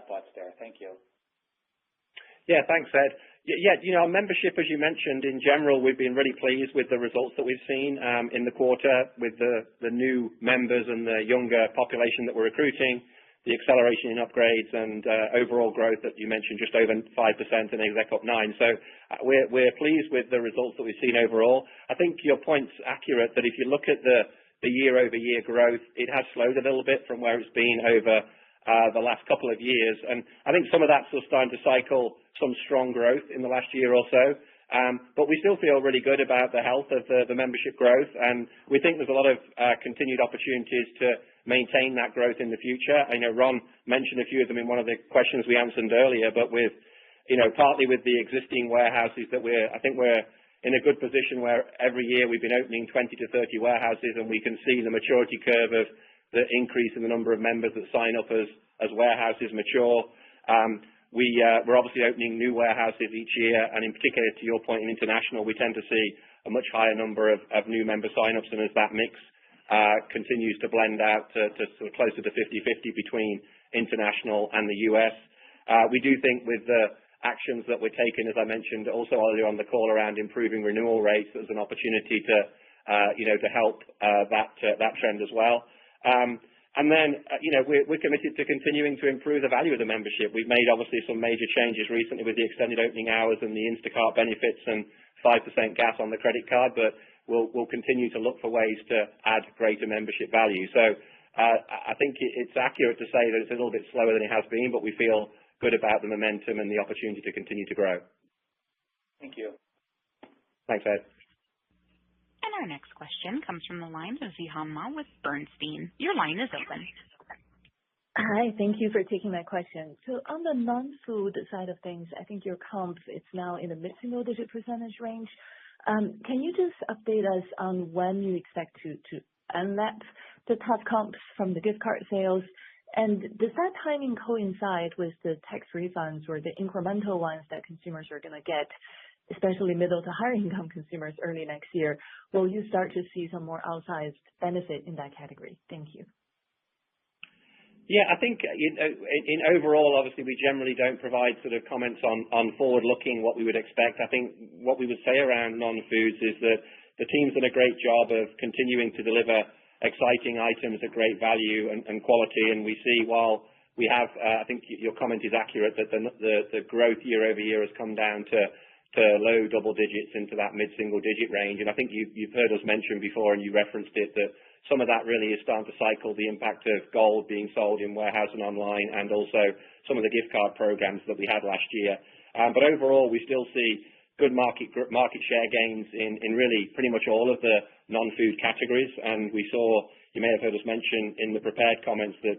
thoughts there. Thank you. Yeah, thanks, Ed. Yeah, membership, as you mentioned, in general, we've been really pleased with the results that we've seen in the quarter with the new members and the younger population that we're recruiting, the acceleration in upgrades and overall growth that you mentioned, just over 5% and exec up 9%. So we're pleased with the results that we've seen overall. I think your point's accurate that if you look at the year-over-year growth, it has slowed a little bit from where it's been over the last couple of years. And I think some of that's still starting to cycle some strong growth in the last year or so. But we still feel really good about the health of the membership growth, and we think there's a lot of continued opportunities to maintain that growth in the future. I know Ron mentioned a few of them in one of the questions we answered earlier, but with partly with the existing warehouses that I think we're in a good position where every year we've been opening 20 to 30 warehouses, and we can see the maturity curve of the increase in the number of members that sign up as warehouses mature. We're obviously opening new warehouses each year, and in particular, to your point, in international, we tend to see a much higher number of new member sign-ups, and as that mix continues to blend out to sort of closer to 50-50 between international and the US. We do think with the actions that we're taking, as I mentioned also earlier on the call, around improving renewal rates, there's an opportunity to help that trend as well. And then, we're committed to continuing to improve the value of the membership. We've made obviously some major changes recently with the extended opening hours and the Instacart benefits and 5% gas on the credit card, but we'll continue to look for ways to add greater membership value. So I think it's accurate to say that it's a little bit slower than it has been, but we feel good about the momentum and the opportunity to continue to grow. Thank you. Thanks, Ed. And our next question comes from the line of Zihan Ma with Bernstein. Your line is open. Hi, thank you for taking my question. So on the non-food side of things, I think your comp, it's now in the mid-single digit percentage range. Can you just update us on when you expect to unlap the top comps from the gift card sales? And does that timing coincide with the tax refunds or the incremental ones that consumers are going to get, especially middle to higher income consumers early next year? Will you start to see some more outsized benefit in that category? Thank you. Yeah, I think in overall, obviously, we generally don't provide sort of comments on forward-looking what we would expect. I think what we would say around non-foods is that the team's done a great job of continuing to deliver exciting items at great value and quality. And we see, while we have, I think your comment is accurate, that the growth year over year has come down to low double digits into that mid-single digit range. And I think you've heard us mention before, and you referenced it, that some of that really is starting to cycle the impact of gold being sold in warehouse and online, and also some of the gift card programs that we had last year. But overall, we still see good market share gains in really pretty much all of the non-food categories. And we saw, you may have heard us mention in the prepared comments that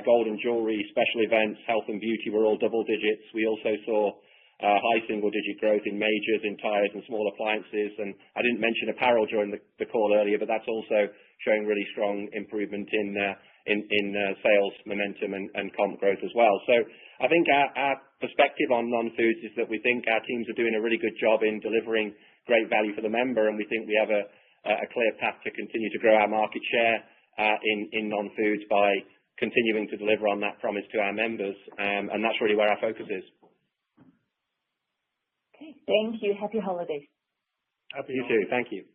gold and jewelry, special events, health and beauty were all double digits. We also saw high single-digit growth in majors, in tires and small appliances. And I didn't mention apparel during the call earlier, but that's also showing really strong improvement in sales momentum and comp growth as well. So I think our perspective on non-foods is that we think our teams are doing a really good job in delivering great value for the member, and we think we have a clear path to continue to grow our market share in non-foods by continuing to deliver on that promise to our members. And that's really where our focus is. Okay, thank you. Happy holidays. Happy you too. Thank you.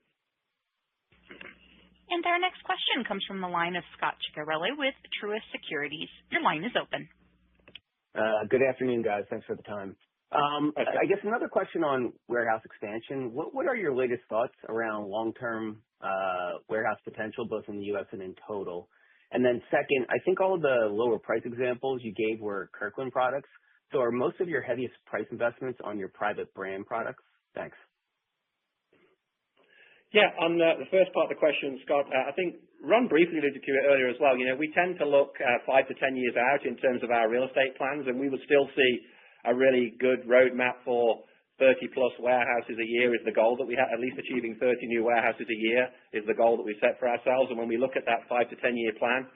And our next question comes from the line of Scot Ciccarelli with Truist Securities. Your line is open. Good afternoon, guys. Thanks for the time. I guess another question on warehouse expansion. What are your latest thoughts around long-term warehouse potential, both in the U.S. and in total? And then second, I think all of the lower price examples you gave were Kirkland products. So are most of your heaviest price investments on your private brand products? Thanks. Yeah, on the first part of the question, Scott, I think Ron briefly alluded to it earlier as well. We tend to look 5 to 10 years out in terms of our real estate plans, and we would still see a really good roadmap for 30-plus warehouses a year is the goal that we have. At least achieving 30 new warehouses a year is the goal that we set for ourselves. And when we look at that 5 to 10-year plan,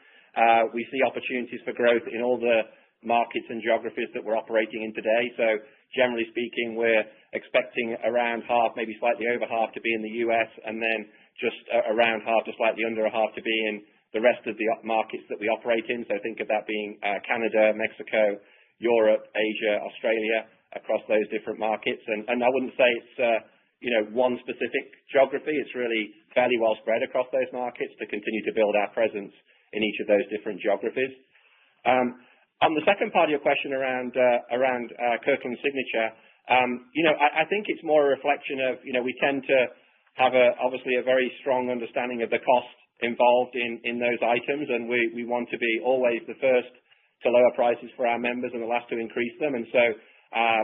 we see opportunities for growth in all the markets and geographies that we're operating in today. So generally speaking, we're expecting around half, maybe slightly over half, to be in the US, and then just around half to slightly under a half to be in the rest of the markets that we operate in. So think of that being Canada, Mexico, Europe, Asia, Australia, across those different markets. And I wouldn't say it's one specific geography. It's really fairly well spread across those markets to continue to build our presence in each of those different geographies. On the second part of your question around Kirkland Signature, I think it's more a reflection of, we tend to have obviously a very strong understanding of the cost involved in those items, and we want to be always the first to lower prices for our members and the last to increase them. And so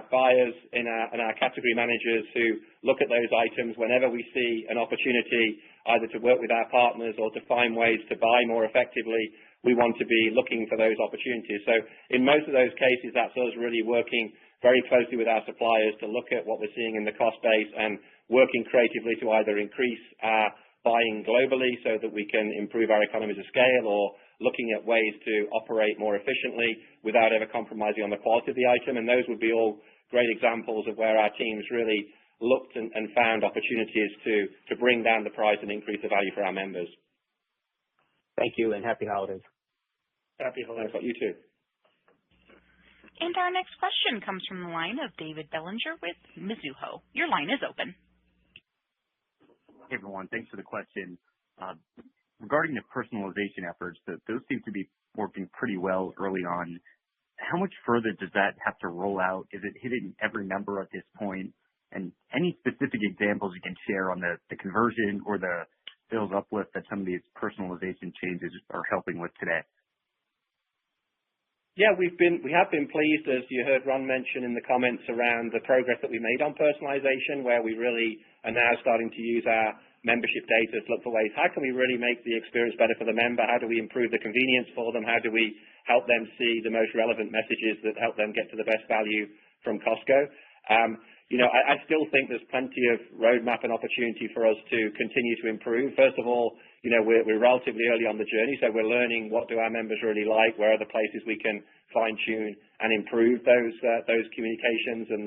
buyers and our category managers who look at those items, whenever we see an opportunity either to work with our partners or to find ways to buy more effectively, we want to be looking for those opportunities. So in most of those cases, that's us really working very closely with our suppliers to look at what we're seeing in the cost base and working creatively to either increase our buying globally so that we can improve our economies of scale, or looking at ways to operate more efficiently without ever compromising on the quality of the item. And those would be all great examples of where our teams really looked and found opportunities to bring down the price and increase the value for our members. Thank you, and happy holidays. Happy holidays. Thanks, you too. And our next question comes from the line of David Bellinger with Mizuho. Your line is open. Hey, everyone. Thanks for the question. Regarding the personalization efforts, those seem to be working pretty well early on. How much further does that have to roll out? Is it hitting every member at this point? And any specific examples you can share on the conversion or the sales uplift that some of these personalization changes are helping with today? Yeah, we have been pleased, as you heard Ron mention in the comments, around the progress that we made on personalization, where we really are now starting to use our membership data to look for ways, how can we really make the experience better for the member? How do we improve the convenience for them? How do we help them see the most relevant messages that help them get to the best value from Costco? I still think there's plenty of roadmap and opportunity for us to continue to improve. First of all, we're relatively early on the journey, so we're learning what do our members really like, where are the places we can fine-tune and improve those communications and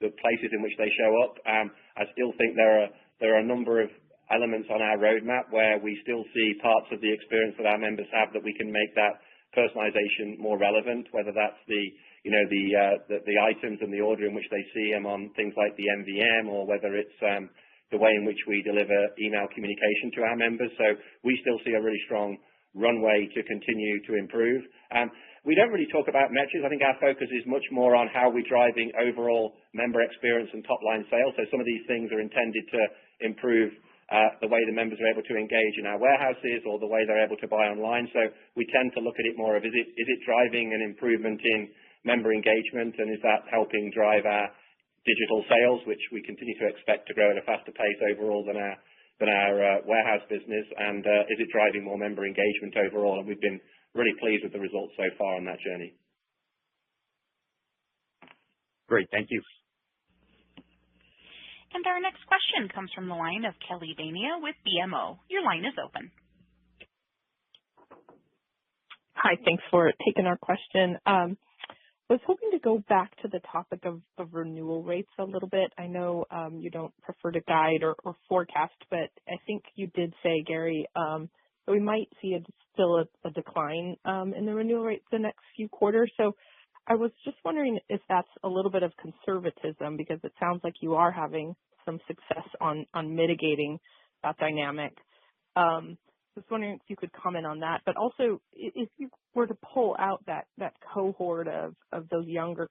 the places in which they show up. I still think there are a number of elements on our roadmap where we still see parts of the experience that our members have that we can make that personalization more relevant, whether that's the items and the order in which they see them on things like the MVM, or whether it's the way in which we deliver email communication to our members. So we still see a really strong runway to continue to improve. We don't really talk about metrics. I think our focus is much more on how we're driving overall member experience and top-line sales. So some of these things are intended to improve the way the members are able to engage in our warehouses, or the way they're able to buy online. So we tend to look at it more of, is it driving an improvement in member engagement, and is that helping drive our digital sales, which we continue to expect to grow at a faster pace overall than our warehouse business, and is it driving more member engagement overall? And we've been really pleased with the results so far on that journey. Great, thank you. And our next question comes from the line of Kelly Bania with BMO. Your line is open. Hi, thanks for taking our question. I was hoping to go back to the topic of renewal rates a little bit. I know you don't prefer to guide or forecast, but I think you did say, Gary, that we might see still a decline in the renewal rate the next few quarters. So I was just wondering if that's a little bit of conservatism, because it sounds like you are having some success on mitigating that dynamic. Just wondering if you could comment on that, but also if you were to pull out that cohort of those younger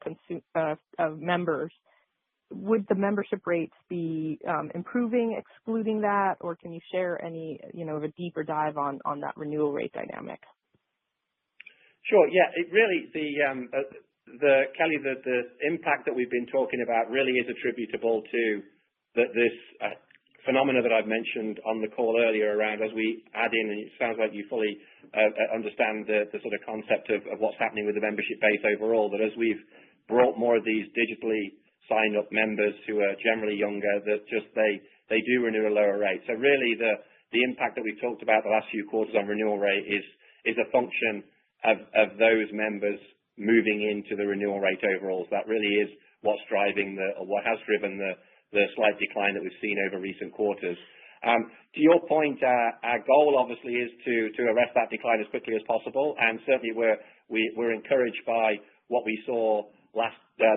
members, would the membership rates be improving, excluding that, or can you share any of a deeper dive on that renewal rate dynamic? Sure. Yeah, it really Kelly, the impact that we've been talking about really is attributable to this phenomena that I've mentioned on the call earlier around, as we add in, and it sounds like you fully understand the sort of concept of what's happening with the membership base overall, that as we've brought more of these digitally signed up members who are generally younger, that just they do renew at a lower rate. So really the impact that we've talked about the last few quarters on renewal rate is a function of those members moving into the renewal rate overall. So that really is what's driving what has driven the slight decline that we've seen over recent quarters. To your point, our goal obviously is to arrest that decline as quickly as possible, and certainly we're encouraged by what we saw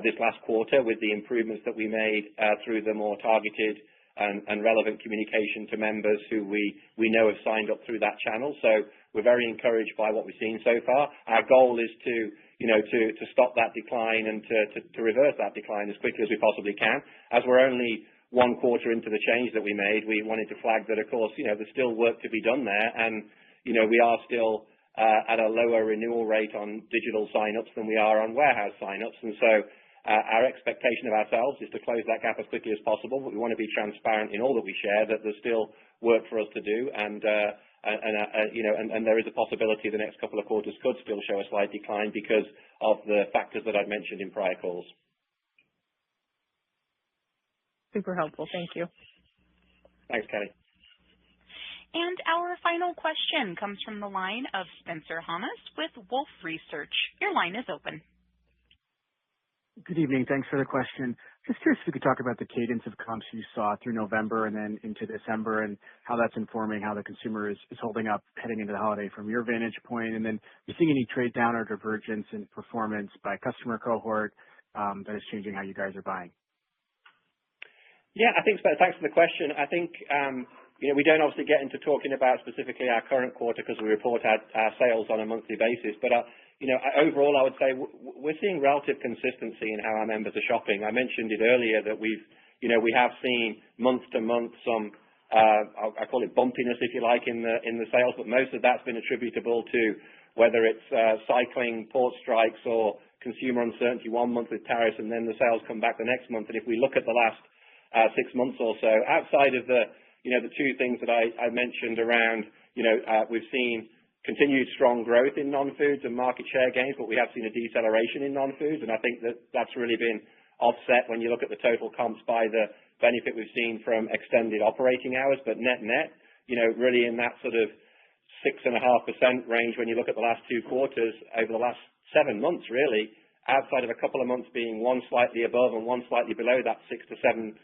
this last quarter with the improvements that we made through the more targeted and relevant communication to members who we know have signed up through that channel. So we're very encouraged by what we've seen so far. Our goal is to stop that decline and to reverse that decline as quickly as we possibly can. As we're only one quarter into the change that we made, we wanted to flag that, of course, there's still work to be done there, and we are still at a lower renewal rate on digital signups than we are on warehouse signups, and so our expectation of ourselves is to close that gap as quickly as possible. But we want to be transparent in all that we share, that there's still work for us to do, and and there is a possibility the next couple of quarters could still show a slight decline because of the factors that I'd mentioned in prior calls. Super helpful. Thank you. Thanks, Kelly. And our final question comes from the line of Spencer Hanus with Wolfe Research. Your line is open. Good evening. Thanks for the question. Just curious if you could talk about the cadence of comps you saw through November and then into December and how that's informing how the consumer is holding up heading into the holiday from your vantage point. And then are you seeing any trade down or divergence in performance by customer cohort that is changing how you guys are buying? Yeah, I think so. Thanks for the question. I think, we don't obviously get into talking about specifically our current quarter because we report our sales on a monthly basis. But, overall, I would say we're seeing relative consistency in how our members are shopping. I mentioned it earlier that we have seen month to month some, I call it bumpiness, if you like, in the sales, but most of that's been attributable to whether it's cycling, port strikes, or consumer uncertainty one month with tariffs, and then the sales come back the next month. And if we look at the last 6 months or so, outside of the two things that I mentioned around, we've seen continued strong growth in non-foods and market share gains, but we have seen a deceleration in non-foods, and I think that's really been offset when you look at the total comps by the benefit we've seen from extended operating hours. But net, really in that sort of 6.5% range when you look at the last 2 quarters over the last 7 months, really, outside of a couple of months being one slightly above and one slightly below that 6 to 7%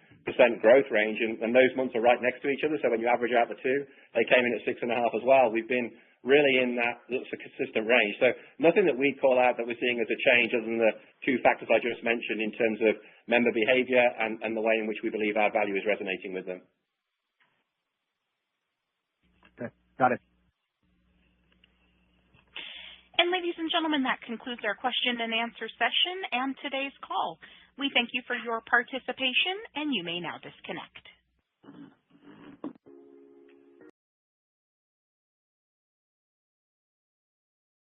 growth range, and those months are right next to each other. So when you average out the two, they came in at 6.5 as well. We've been really in that's a consistent range. So nothing that we call out that we're seeing as a change other than the 2 factors I just mentioned in terms of member behavior and the way in which we believe our value is resonating with them. Okay, got it. And ladies and gentlemen, that concludes our question and answer session and today's call. We thank you for your participation, and you may now disconnect.